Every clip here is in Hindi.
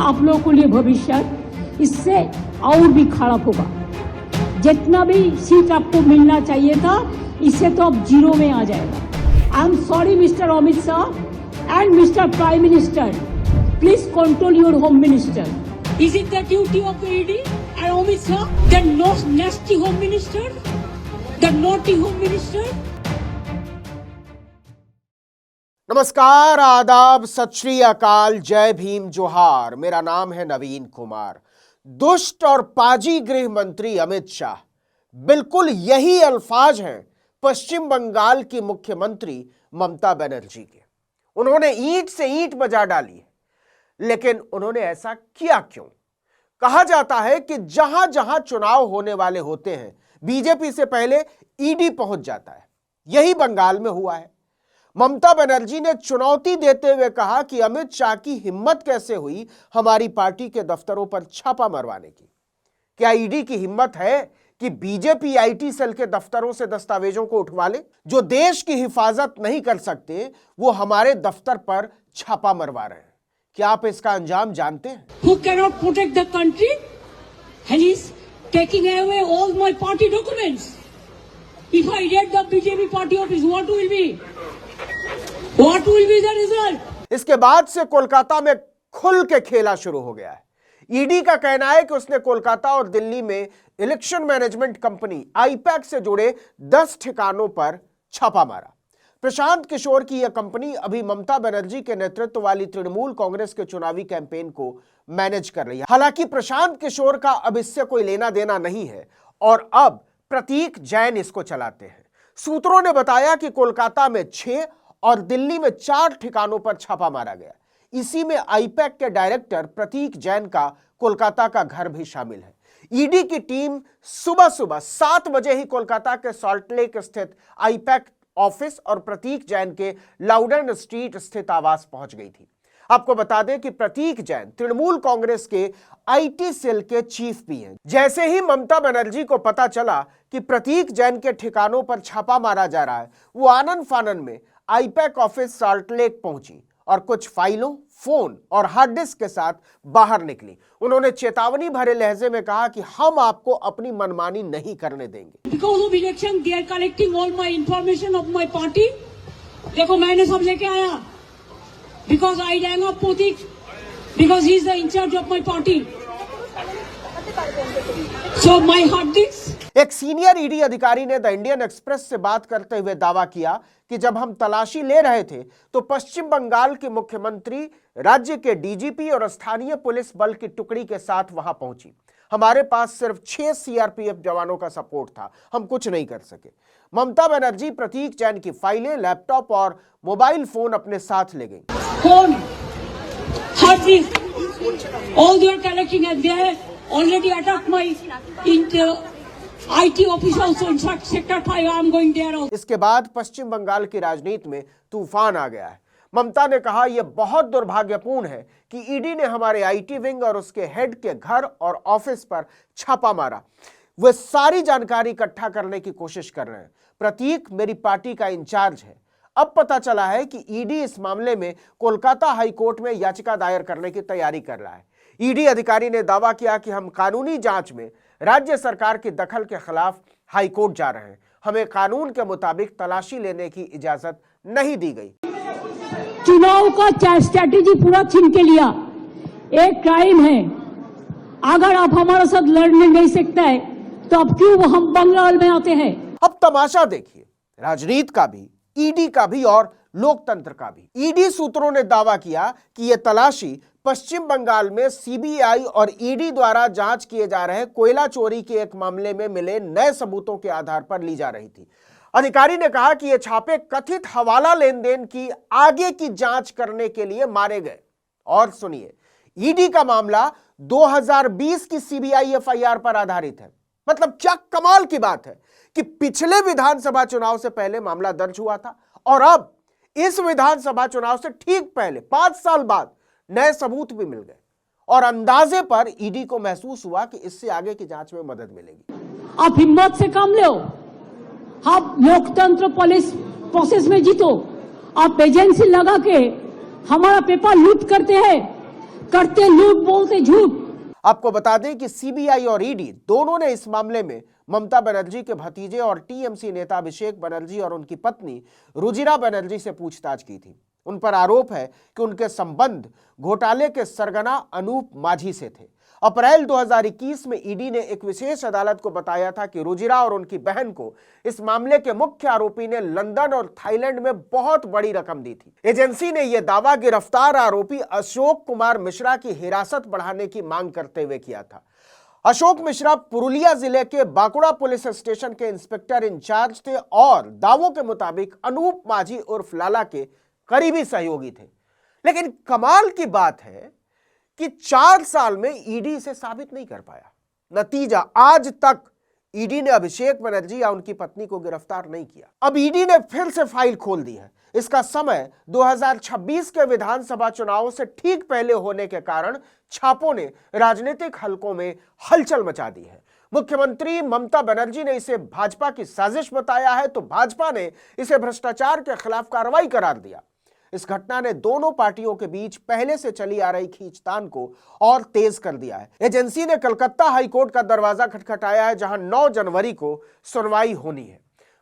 आप लोगों के लिए भविष्य इससे और भी खराब होगा। जितना भी सीट आपको मिलना चाहिए था, इससे तो अब जीरो में आ जाएगा। I am sorry mister Amit Shah and mister prime minister, please control your home minister. Is it the duty of ED and Amit Shah, the nasty home minister, the naughty home minister? नमस्कार, आदाब, सत श्री अकाल, जय भीम, जोहार। मेरा नाम है नवीन कुमार। दुष्ट और पाजी गृह मंत्री अमित शाह, बिल्कुल यही अल्फाज हैं पश्चिम बंगाल की मुख्यमंत्री ममता बनर्जी के। उन्होंने ईंट से ईंट बजा डाली है, लेकिन उन्होंने ऐसा किया क्यों? कहा जाता है कि जहां जहां चुनाव होने वाले होते हैं, बीजेपी से पहले ईडी पहुंच जाता है। यही बंगाल में हुआ है। ममता बनर्जी ने चुनौती देते हुए कहा कि अमित शाह की हिम्मत कैसे हुई हमारी पार्टी के दफ्तरों पर छापा मरवाने की। क्या ईडी की हिम्मत है कि बीजेपी आईटी सेल के दफ्तरों से दस्तावेजों को उठवा ले? जो देश की हिफाजत नहीं कर सकते, वो हमारे दफ्तर पर छापा मरवा रहे हैं। क्या आप इसका अंजाम जानते हैं? Who cannot protect the country and is taking away all my party documents. If I raid the BJP party office, what will be? What will be the result? इसके बाद से कोलकाता में खुल के खेला शुरू हो गया है। ईडी का कहना है कि उसने कोलकाता और दिल्ली में इलेक्शन मैनेजमेंट कंपनी आईपैक से जुड़े 10 ठिकानों पर छापा मारा। प्रशांत किशोर की यह कंपनी अभी ममता बनर्जी के नेतृत्व वाली तृणमूल कांग्रेस के चुनावी कैंपेन को मैनेज कर रही है। हालांकि प्रशांत किशोर का अब इससे कोई लेना देना नहीं है और अब प्रतीक जैन इसको चलाते हैं। सूत्रों ने बताया कि कोलकाता में 6 और दिल्ली में 4 ठिकानों पर छापा मारा गया। इसी में आईपैक के डायरेक्टर प्रतीक जैन का कोलकाता का घर भी शामिल है। ईडी की टीम सुबह सुबह 7 बजे ही कोलकाता के सॉल्टलेक स्थित आईपैक ऑफिस और प्रतीक जैन के लाउडन स्ट्रीट स्थित आवास पहुंच गई थी। आपको बता दें कि प्रतीक जैन तृणमूल कांग्रेस के आईटी सेल के चीफ भी हैं। जैसे ही ममता बनर्जी को पता चला कि प्रतीक जैन के ठिकानों पर छापा मारा जा रहा है, वो आनन फानन में आईपैक ऑफिस सॉल्टलेक पहुंची और कुछ फाइलों, फोन और हार्ड डिस्क के साथ बाहर निकली। उन्होंने चेतावनी भरे लहजे में कहा कि हम आपको अपनी मनमानी नहीं करने देंगे। Because of election, they are collecting all my information of my party. देखो मैंने सब लेके आया। Because I rang up Pratik, because he is the in charge of my party. So my hard disk. एक सीनियर ईडी अधिकारी ने द इंडियन एक्सप्रेस से बात करते हुए दावा किया कि जब हम तलाशी ले रहे थे तो पश्चिम बंगाल के मुख्यमंत्री राज्य के डीजीपी और स्थानीय पुलिस बल की टुकड़ी के साथ वहां पहुंची। हमारे पास सिर्फ 6 सीआरपीएफ जवानों का सपोर्ट था, हम कुछ नहीं कर सके। ममता बनर्जी प्रतीक जैन की फाइलें, लैपटॉप और मोबाइल फोन अपने साथ ले गई। Phone, hard disk, all they are collecting and they have already attacked my IT office also. In fact, sector 5 I am going there also. इसके बाद पश्चिम बंगाल की राजनीति में तूफान आ गया है। ममता ने कहा यह बहुत दुर्भाग्यपूर्ण है कि ईडी ने हमारे आईटी विंग और उसके हेड के घर और ऑफिस पर छापा मारा। वे सारी जानकारी इकट्ठा करने की कोशिश कर रहे हैं। प्रतीक मेरी पार्टी का इंचार्ज है। अब पता चला है कि ईडी इस मामले में कोलकाता हाईकोर्ट में याचिका दायर करने की तैयारी कर रहा है। ईडी अधिकारी ने दावा किया कि हम कानूनी जांच में राज्य सरकार की दखल के खिलाफ हाईकोर्ट जा रहे हैं। हमें कानून के मुताबिक तलाशी लेने की इजाजत नहीं दी गई। चुनाव का स्ट्रैटेजी पूरा छीन के लिया, एक क्राइम है। अगर आप हमारे साथ लड़ने नहीं सकते हैं तो अब क्यों हम बंगाल में आते हैं? अब तमाशा देखिए, राजनीति का भी, ईडी का भी और लोकतंत्र का भी। ईडी सूत्रों ने दावा किया कि यह तलाशी पश्चिम बंगाल में सीबीआई और ईडी द्वारा जांच किए जा रहे कोयला चोरी के एक मामले में मिले नए सबूतों के आधार पर ली जा रही थी। अधिकारी ने कहा कि ये छापे कथित हवाला लेन देन की आगे की जांच करने के लिए मारे गए। और सुनिए, ईडी का मामला 2020 की सीबीआई एफआईआर पर आधारित है। मतलब क्या कमाल की बात है कि पिछले विधानसभा चुनाव से पहले मामला दर्ज हुआ था और अब इस विधानसभा चुनाव से ठीक पहले 5 साल बाद नए सबूत भी मिल गए और अंदाजे पर ईडी को महसूस हुआ कि इससे आगे की जांच में मदद मिलेगी। आप हिम्मत से काम लो, आप लोकतंत्र पुलिस प्रोसेस में जीतो। आप एजेंसी लगा के हमारा पेपर लूट करते हैं करते लूट बोलते झूठ। आपको बता दें कि सीबीआई और ईडी दोनों ने इस मामले में ममता बनर्जी के भतीजे और टीएमसी नेता अभिषेक बनर्जी और उनकी पत्नी रुजिरा बनर्जी से पूछताछ की थी। उन पर आरोप है कि उनके संबंध घोटाले के सरगना अनूप माझी से थे। अप्रैल 2021 में ईडी ने एक विशेष अदालत को बताया था कि रुजिरा और उनकी बहन को इस मामले के मुख्य आरोपी ने लंदन और थाईलैंड में बहुत बड़ी रकम दी थी। एजेंसी ने यह दावा गिरफ्तार आरोपी अशोक कुमार मिश्रा की हिरासत बढ़ाने की मांग करते हुए किया था। अशोक मिश्रा पुरुलिया जिले के बाकुड़ा पुलिस स्टेशन के इंस्पेक्टर इंचार्ज थे और दावों के मुताबिक अनूप माझी उर्फ लाला के करीबी सहयोगी थे। लेकिन कमाल की बात है कि 4 साल में ईडी इसे साबित नहीं कर पाया। नतीजा आज तक ईडी ने अभिषेक बनर्जी या उनकी पत्नी को गिरफ्तार नहीं किया। अब ईडी ने फिर से फाइल खोल दी है। इसका समय 2026 के विधानसभा चुनावों से ठीक पहले होने के कारण छापों ने राजनीतिक हलकों में हलचल मचा दी है। मुख्यमंत्री ममता बनर्जी ने इसे भाजपा की साजिश बताया है तो भाजपा ने इसे भ्रष्टाचार के खिलाफ कार्रवाई करार दिया। इस घटना ने दोनों पार्टियों के बीच पहले से चली आ रही खींचतान को और तेज कर दिया है। एजेंसी ने कलकत्ता हाईकोर्ट का दरवाजा खटखटाया है, जहां 9 जनवरी को सुनवाई होनी है।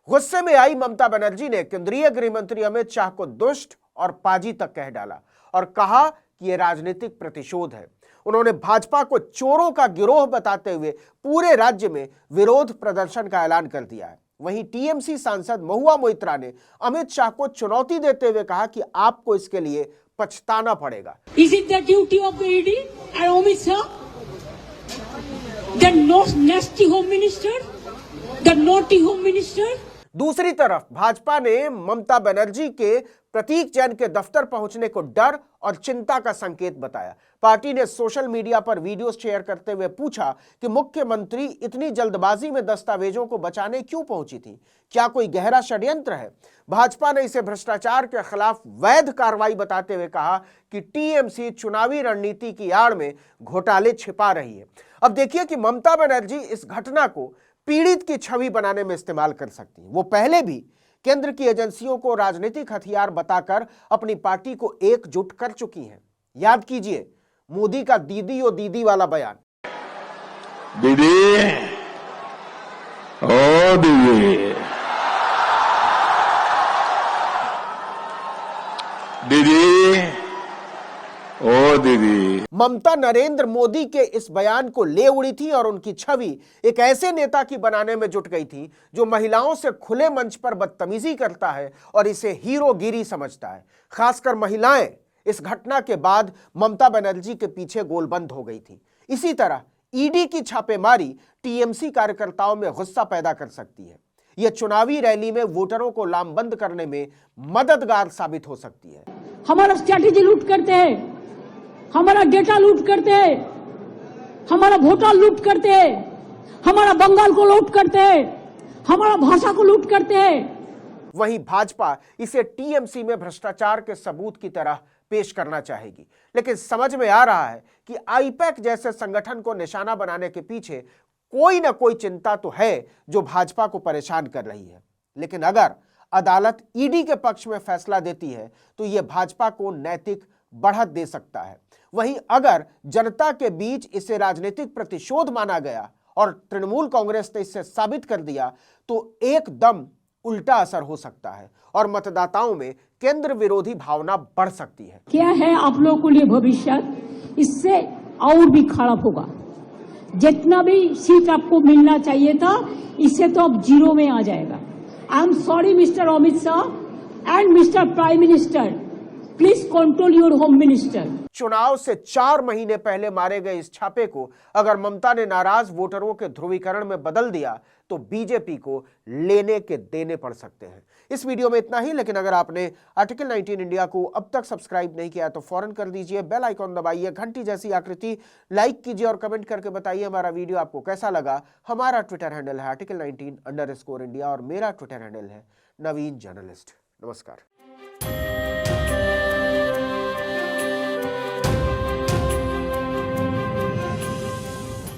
गुस्से में आई ममता बनर्जी ने केंद्रीय गृह मंत्री अमित शाह को दुष्ट और पाजी तक कह डाला और कहा कि यह राजनीतिक प्रतिशोध है। उन्होंने भाजपा को चोरों का गिरोह बताते हुए पूरे राज्य में विरोध प्रदर्शन का ऐलान कर दिया है। वहीं टीएमसी सांसद महुआ मोइत्रा ने अमित शाह को चुनौती देते हुए कहा कि आपको इसके लिए पछताना पड़ेगा। Is it the duty of the ED and Amit Shah, the nasty home minister, the naughty home minister? दूसरी तरफ भाजपा ने ममता बनर्जी के प्रतीक जैन के दफ्तर पहुंचने को डर और चिंता का संकेत बताया। पार्टी ने सोशल मीडिया पर वीडियो शेयर करते हुए पूछा कि मुख्यमंत्री इतनी जल्दबाजी में दस्तावेजों को बचाने क्यों पहुंची थी? क्या कोई गहरा षड्यंत्र है? भाजपा ने इसे भ्रष्टाचार के खिलाफ वैध कार्रवाई बताते हुए कहा कि टीएमसी चुनावी रणनीति की आड़ में घोटाले छिपा रही है। अब देखिए कि ममता बनर्जी इस घटना को पीड़ित की छवि बनाने में इस्तेमाल कर सकती है। वो पहले भी केंद्र की एजेंसियों को राजनीतिक हथियार बताकर अपनी पार्टी को एकजुट कर चुकी हैं। याद कीजिए मोदी का दीदी ओ दीदी वाला बयान। दीदी ओ दीदी, दीदी ओ दीदी। ममता नरेंद्र मोदी के इस बयान को ले उड़ी थी और उनकी छवि एक ऐसे नेता की बनाने में जुट गई थी जो महिलाओं से खुले मंच पर बदतमीजी करता है और इसे हीरोगिरी समझता है। खासकर महिलाएं इस घटना के बाद ममता बनर्जी के पीछे गोलबंद हो गई थी। इसी तरह ईडी की छापेमारी टीएमसी कार्यकर्ताओं में गुस्सा पैदा कर सकती है। यह चुनावी रैली में वोटरों को लामबंद करने में मददगार साबित हो सकती है। हमारा स्ट्रैटेजी लूट करते हैं, हमारा डेटा लूट करते हैं, हमारा वोटर लूट करते हैं, हमारा बंगाल को लूट करते हैं, हमारा भाषा को लूट करते हैं। वहीं भाजपा इसे टीएमसी में भ्रष्टाचार के सबूत की तरह पेश करना चाहेगी, लेकिन समझ में आ रहा है कि आईपैक जैसे संगठन को निशाना बनाने के पीछे कोई ना कोई चिंता तो है जो भाजपा को परेशान कर रही है। लेकिन अगर अदालत ईडी के पक्ष में फैसला देती है तो यह भाजपा को नैतिक बढ़त दे सकता है। वहीं अगर जनता के बीच इसे राजनीतिक प्रतिशोध माना गया और तृणमूल कांग्रेस ने इसे साबित कर दिया तो एकदम उल्टा असर हो सकता है और मतदाताओं में केंद्र विरोधी भावना बढ़ सकती है। क्या है आप लोगों के लिए भविष्य? इससे और भी खराब होगा। जितना भी सीट आपको मिलना चाहिए था इससे तो अब जीरो में आ जाएगा। I am sorry mister Amit Shah and mister prime minister, please control your home minister. चुनाव से 4 महीने पहले मारे गए इस छापे को अगर ममता ने नाराज वोटरों के ध्रुवीकरण में बदल दिया तो बीजेपी को लेने के देने पड़ सकते हैं। इस वीडियो में इतना ही, लेकिन अगर आपने आर्टिकल 19 इंडिया को अब तक सब्सक्राइब नहीं किया तो फौरन कर दीजिए, बेल आइकॉन दबाइए, घंटी जैसी आकृति लाइक कीजिए और कमेंट करके बताइए हमारा वीडियो आपको कैसा लगा। हमारा ट्विटर हैंडल है article19_India और मेरा ट्विटर हैंडल है नवीन जर्नलिस्ट। नमस्कार।